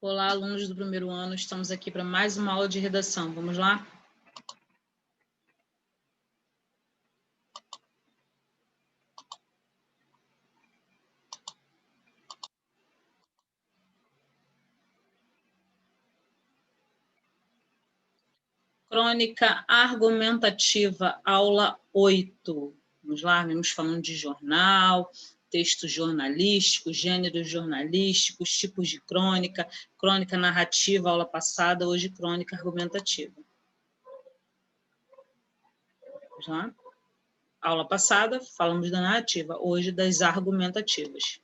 Olá, alunos do primeiro ano, estamos aqui para mais uma aula de redação. Vamos lá? Crônica argumentativa, aula 8. Vamos lá, vamos falando de jornal, textos jornalísticos, gêneros jornalísticos, tipos de crônica, crônica narrativa, aula passada, hoje crônica argumentativa. Vamos lá? Aula passada, falamos da narrativa, hoje das argumentativas.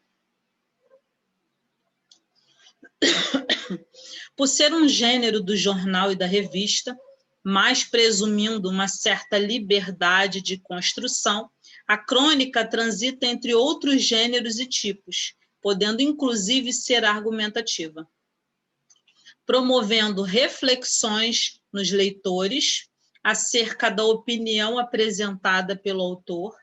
Por ser um gênero do jornal e da revista, mas presumindo uma certa liberdade de construção, a crônica transita entre outros gêneros e tipos, podendo inclusive ser argumentativa, promovendo reflexões nos leitores acerca da opinião apresentada pelo autor,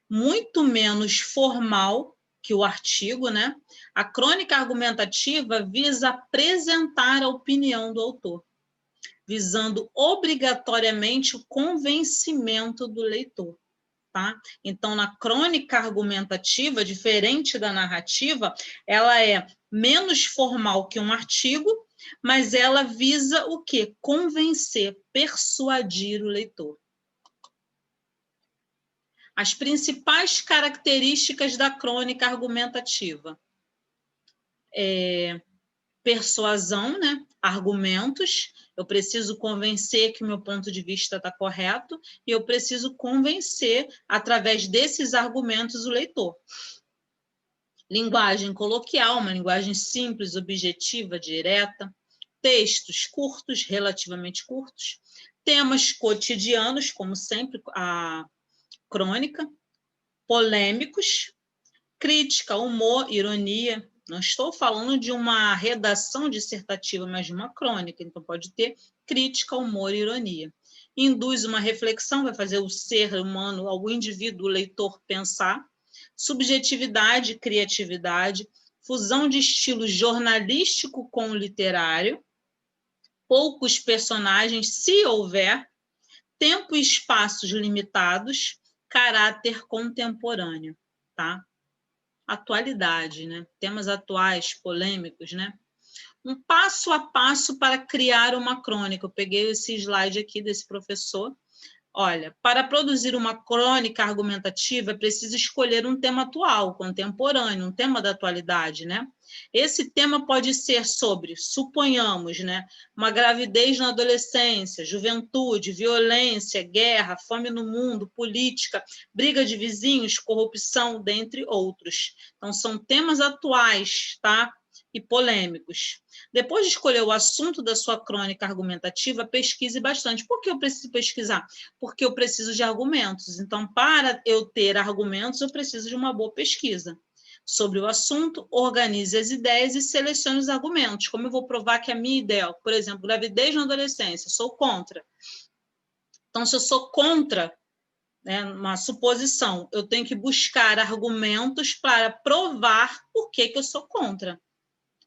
muito menos formal que o artigo, né? A crônica argumentativa visa apresentar a opinião do autor, visando obrigatoriamente o convencimento do leitor, tá? Então, na crônica argumentativa, diferente da narrativa, ela é menos formal que um artigo, mas ela visa o quê? Convencer, persuadir o leitor. As principais características da crônica argumentativa. Persuasão, né? Argumentos. Eu preciso convencer que o meu ponto de vista está correto e eu preciso convencer, através desses argumentos, o leitor. Linguagem coloquial, uma linguagem simples, objetiva, direta. Textos curtos, relativamente curtos. Temas cotidianos, como sempre, a crônica. Polêmicos. Crítica, humor, ironia. Não estou falando de uma redação dissertativa, mas de uma crônica. Então, pode ter crítica, humor e ironia. Induz uma reflexão, vai fazer o ser humano, o indivíduo, o leitor, pensar. Subjetividade, criatividade. Fusão de estilo jornalístico com o literário. Poucos personagens, se houver. Tempo e espaços limitados. Caráter contemporâneo, tá? Atualidade, né? Temas atuais, polêmicos, né? Um passo a passo para criar uma crônica. Eu peguei esse slide aqui desse professor. Olha, para produzir uma crônica argumentativa, é preciso escolher um tema atual, contemporâneo, um tema da atualidade, né? Esse tema pode ser sobre, suponhamos, né, uma gravidez na adolescência, juventude, violência, guerra, fome no mundo, política, briga de vizinhos, corrupção, dentre outros. Então, são temas atuais, tá? E polêmicos. Depois de escolher o assunto da sua crônica argumentativa, pesquise bastante. Por que eu preciso pesquisar? Porque eu preciso de argumentos. Então, para eu ter argumentos, eu preciso de uma boa pesquisa sobre o assunto, organize as ideias e selecione os argumentos. Como eu vou provar que a minha ideia, por exemplo, gravidez na adolescência, sou contra. Então, se eu sou contra, né, uma suposição, eu tenho que buscar argumentos para provar por que eu sou contra.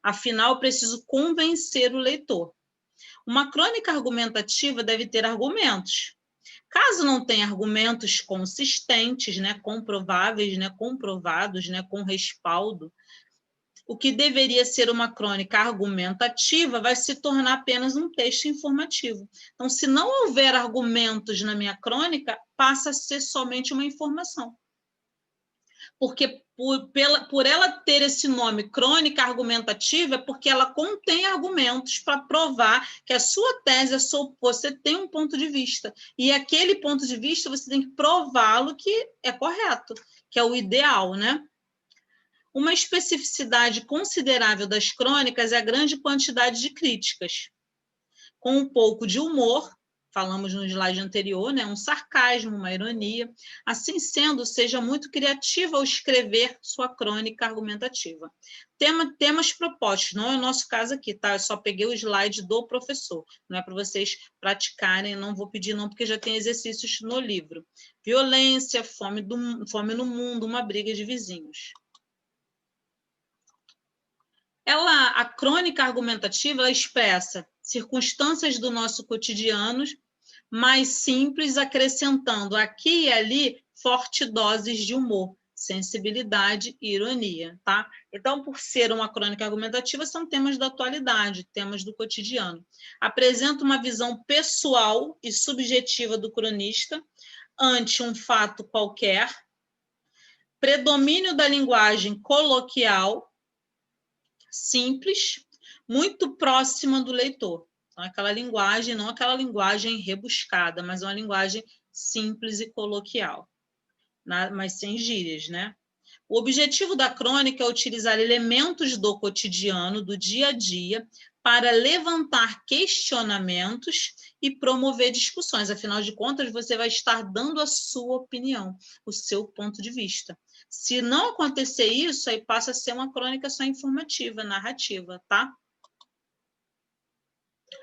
Afinal, eu preciso convencer o leitor. Uma crônica argumentativa deve ter argumentos. Caso não tenha argumentos consistentes, né, comprováveis, né, comprovados, né, com respaldo, o que deveria ser uma crônica argumentativa vai se tornar apenas um texto informativo. Então, se não houver argumentos na minha crônica, passa a ser somente uma informação. Porque por ela ter esse nome crônica argumentativa, é porque ela contém argumentos para provar que a sua tese, você tem um ponto de vista, e aquele ponto de vista você tem que prová-lo que é correto, que é o ideal, né? Uma especificidade considerável das crônicas é a grande quantidade de críticas, com um pouco de humor, falamos no slide anterior, né? Um sarcasmo, uma ironia. Assim sendo, seja muito criativo ao escrever sua crônica argumentativa. Temas propostos, não é o nosso caso aqui, tá? Eu só peguei o slide do professor, não é para vocês praticarem, não vou pedir não, porque já tem exercícios no livro. Violência, fome a crônica argumentativa ela expressa circunstâncias do nosso cotidiano mais simples, acrescentando aqui e ali fortes doses de humor, sensibilidade e ironia, tá? Então, por ser uma crônica argumentativa, são temas da atualidade, temas do cotidiano. Apresenta uma visão pessoal e subjetiva do cronista ante um fato qualquer, predomínio da linguagem coloquial, simples, muito próxima do leitor. Então, aquela linguagem, não aquela linguagem rebuscada, mas uma linguagem simples e coloquial, mas sem gírias, né? O objetivo da crônica é utilizar elementos do cotidiano, do dia a dia, para levantar questionamentos e promover discussões. Afinal de contas, você vai estar dando a sua opinião, o seu ponto de vista. Se não acontecer isso, aí passa a ser uma crônica só informativa, narrativa, tá?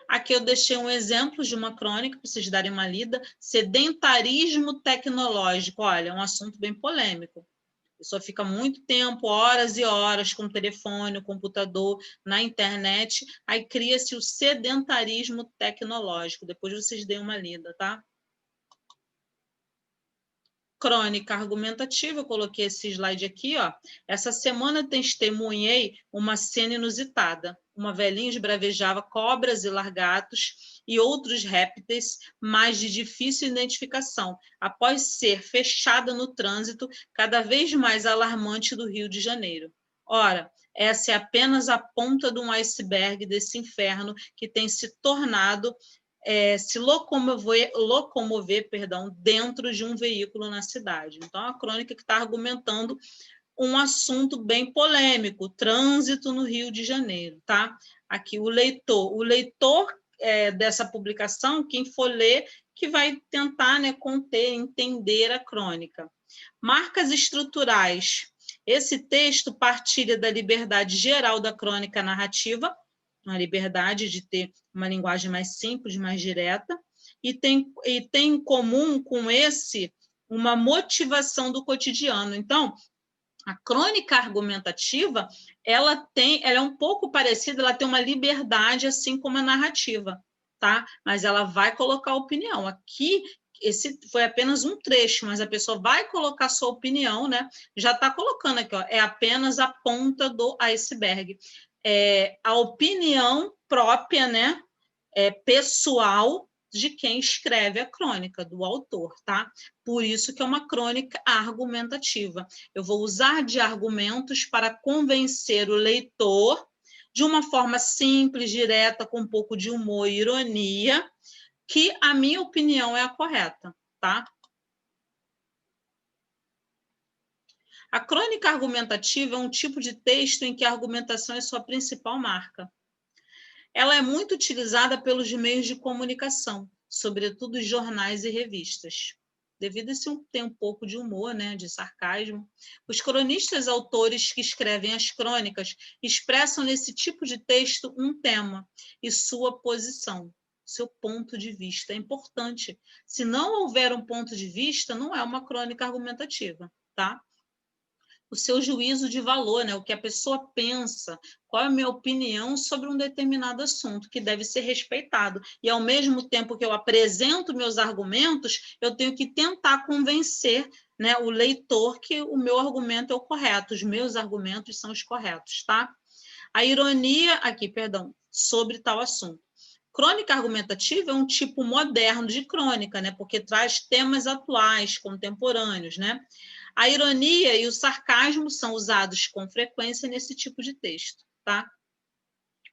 Aqui eu deixei um exemplo de uma crônica para vocês darem uma lida. Sedentarismo tecnológico. Olha, é um assunto bem polêmico. A pessoa fica muito tempo, horas e horas, com o telefone, o computador, na internet, aí cria-se o sedentarismo tecnológico. Depois vocês deem uma lida, tá? Crônica argumentativa, eu coloquei esse slide aqui, ó. Essa semana testemunhei uma cena inusitada. Uma velhinha esbravejava cobras e largatos e outros répteis, mas de difícil identificação, após ser fechada no trânsito cada vez mais alarmante do Rio de Janeiro. Ora, essa é apenas a ponta de um iceberg desse inferno que tem se tornado se locomover, dentro de um veículo na cidade. Então, a crônica que está argumentando um assunto bem polêmico, trânsito no Rio de Janeiro, tá? Aqui o leitor dessa publicação, quem for ler, que vai tentar, né, conter, entender a crônica. Marcas estruturais. Esse texto partilha da liberdade geral da crônica narrativa, a liberdade de ter uma linguagem mais simples, mais direta, e tem em comum com esse uma motivação do cotidiano. Então, a crônica argumentativa, ela é um pouco parecida, ela tem uma liberdade assim como a narrativa, tá? Mas ela vai colocar opinião. Aqui, esse foi apenas um trecho, mas a pessoa vai colocar sua opinião, né? Já está colocando aqui, ó, é apenas a ponta do iceberg. A opinião própria, né? Pessoal de quem escreve a crônica, do autor, tá? Por isso que é uma crônica argumentativa. Eu vou usar de argumentos para convencer o leitor de uma forma simples, direta, com um pouco de humor e ironia, que a minha opinião é a correta, tá? A crônica argumentativa é um tipo de texto em que a argumentação é sua principal marca. Ela é muito utilizada pelos meios de comunicação, sobretudo jornais e revistas. Devido a esse ter um pouco de humor, né, de sarcasmo, os cronistas autores que escrevem as crônicas expressam nesse tipo de texto um tema e sua posição, seu ponto de vista. É importante. Se não houver um ponto de vista, não é uma crônica argumentativa, tá? O seu juízo de valor, né? O que a pessoa pensa, qual é a minha opinião sobre um determinado assunto, que deve ser respeitado. E, ao mesmo tempo que eu apresento meus argumentos, eu tenho que tentar convencer, né, o leitor que o meu argumento é o correto, os meus argumentos são os corretos, tá? A ironia, aqui, perdão, sobre tal assunto. Crônica argumentativa é um tipo moderno de crônica, né? Porque traz temas atuais, contemporâneos, né? A ironia e o sarcasmo são usados com frequência nesse tipo de texto, tá?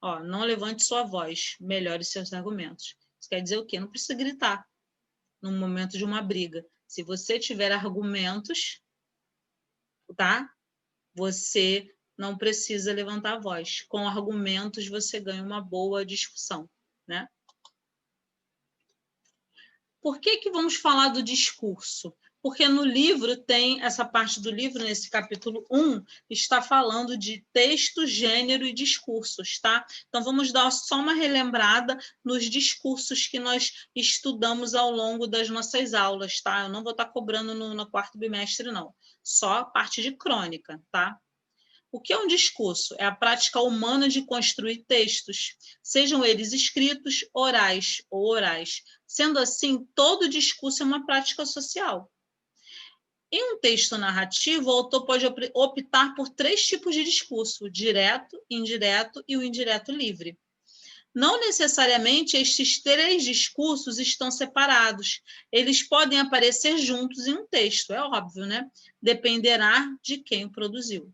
Ó, não levante sua voz, melhore seus argumentos. Isso quer dizer o quê? Não precisa gritar no momento de uma briga. Se você tiver argumentos, tá? Você não precisa levantar a voz. Com argumentos, você ganha uma boa discussão, né? Por que vamos falar do discurso? Porque no livro tem, essa parte do livro, nesse capítulo 1, está falando de texto, gênero e discursos, tá? Então, vamos dar só uma relembrada nos discursos que nós estudamos ao longo das nossas aulas, tá? Eu não vou estar cobrando no quarto bimestre, não. Só a parte de crônica, tá? O que é um discurso? É a prática humana de construir textos, sejam eles escritos, orais ou orais. Sendo assim, todo discurso é uma prática social. Em um texto narrativo, o autor pode optar por 3 tipos de discurso: o direto, indireto e o indireto livre. Não necessariamente estes 3 discursos estão separados. Eles podem aparecer juntos em um texto, é óbvio, né? Dependerá de quem o produziu.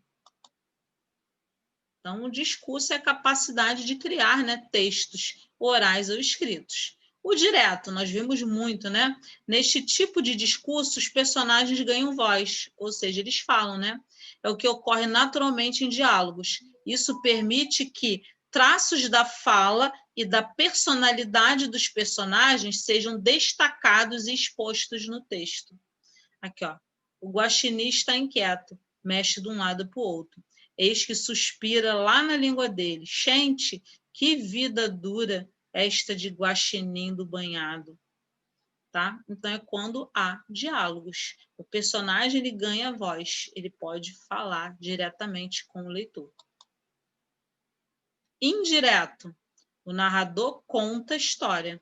Então, o discurso é a capacidade de criar, né, textos orais ou escritos. O direto, nós vimos muito, né? Neste tipo de discurso, os personagens ganham voz, ou seja, eles falam, né? É o que ocorre naturalmente em diálogos. Isso permite que traços da fala e da personalidade dos personagens sejam destacados e expostos no texto. Aqui, ó. O guaxinim está inquieto, mexe de um lado para o outro. Eis que suspira lá na língua dele. Gente, que vida dura esta de guaxinim do banhado. Tá? Então, é quando há diálogos. O personagem ele ganha voz, ele pode falar diretamente com o leitor. Indireto. O narrador conta a história.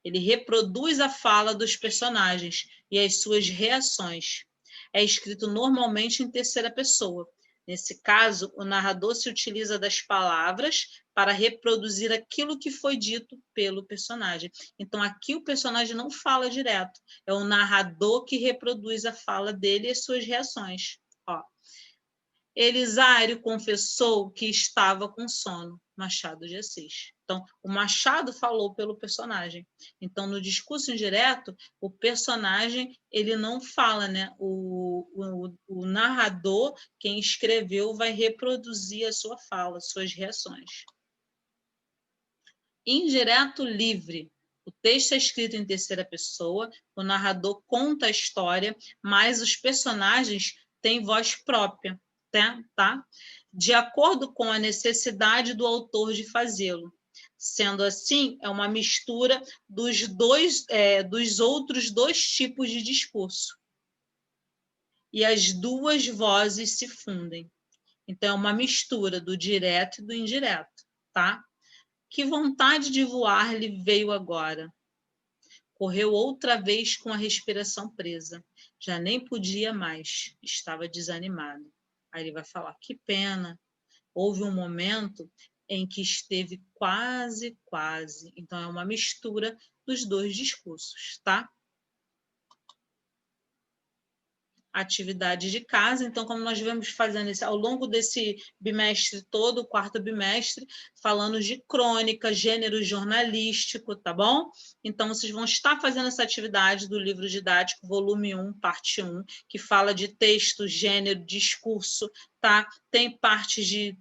Ele reproduz a fala dos personagens e as suas reações. É escrito normalmente em terceira pessoa. Nesse caso, o narrador se utiliza das palavras para reproduzir aquilo que foi dito pelo personagem. Então, aqui o personagem não fala direto, é o narrador que reproduz a fala dele e as suas reações. Ó. Elisário confessou que estava com sono. Machado de Assis. Então, o Machado falou pelo personagem. Então, no discurso indireto, o personagem ele não fala, né? O narrador, quem escreveu, vai reproduzir a sua fala, suas reações. Indireto livre. O texto é escrito em terceira pessoa, o narrador conta a história, mas os personagens têm voz própria. Tá? De acordo com a necessidade do autor de fazê-lo. Sendo assim, é uma mistura dos outros 2 tipos de discurso. E as 2 vozes se fundem. Então, é uma mistura do direto e do indireto. Tá? Que vontade de voar lhe veio agora? Correu outra vez com a respiração presa. Já nem podia mais, estava desanimado. Aí ele vai falar, que pena, houve um momento em que esteve quase. Então, é uma mistura dos 2 discursos, tá? Atividade de casa. Então, como nós vamos fazendo isso ao longo desse bimestre todo, o 4º bimestre, falando de crônica, gênero jornalístico, tá bom? Então, vocês vão estar fazendo essa atividade do livro didático, volume 1, parte 1, que fala de texto, gênero, discurso, tá? Tem parte de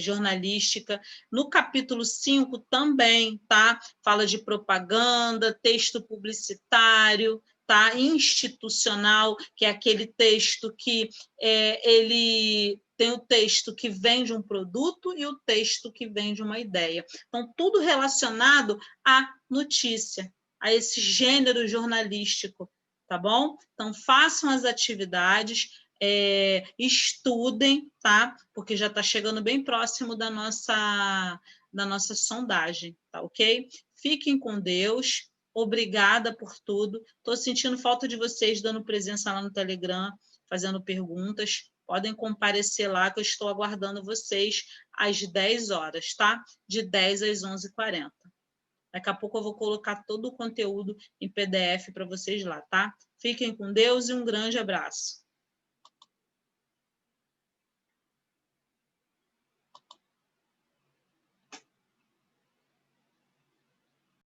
jornalística. No capítulo 5 também, tá? Fala de propaganda, texto publicitário, tá? Institucional, que é aquele texto que ele tem o texto que vende um produto e o texto que vende uma ideia. Então, tudo relacionado à notícia, a esse gênero jornalístico, tá bom? Então, façam as atividades, estudem, tá? Porque já está chegando bem próximo da nossa sondagem, tá ok? Fiquem com Deus. Obrigada por tudo. Estou sentindo falta de vocês dando presença lá no Telegram, fazendo perguntas. Podem comparecer lá, que eu estou aguardando vocês às 10 horas, tá? De 10 às 11h40. Daqui a pouco eu vou colocar todo o conteúdo em PDF para vocês lá, tá? Fiquem com Deus e um grande abraço.